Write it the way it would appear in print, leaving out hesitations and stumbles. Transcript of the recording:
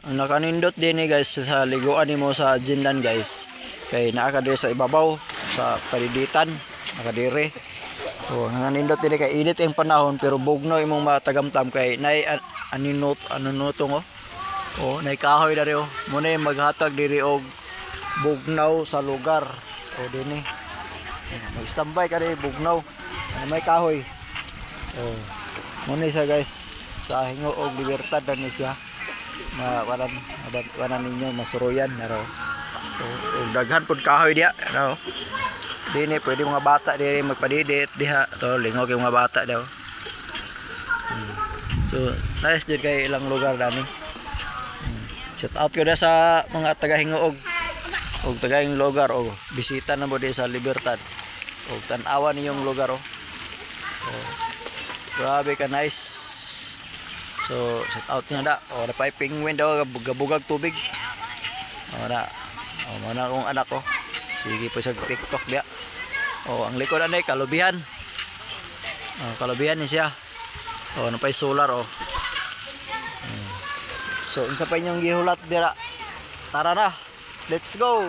Ang nakanindot din guys sa liguan nimo sa Jindan guys. Kay naa ka diri sa ibabaw sa paliditan, nakadiri. Oh, nakanindot din kay init ang panahon pero bugnaw imong matagamtam kay nay anunutong oh. Oh, nay kahoy dari oh. Muna yung maghatag diri og bugnaw sa lugar. Oh, dinhi. Mag-standby ka diri bugnaw. May kahoy. Oh. Muna siya guys sa hingo og libertad dan siya. Wanan ninyo masuruyan naro. Oh, daghan pud kahoy dia naro. Dini pwede mga bata diri magpadidit diha. To lingog yung mga bata daw. So, nice jud kay ilang lugar dani. Shout out ko na sa mga taga-Hingoog og taga-ing lugar o bisita na mo di sa Libertad og tan-awan niyong lugar oh. Oh. Grabe ka nice. So shout out niya da. O na piping wind daw gabugag tubig. O na. O mana kong anak ko. Sige po sa TikTok dia. O ang likod anay kalubihan. O kalubihan ni siya. O napay solar o. So unsa pa inyong gihulat dira? Tara na. Let's go.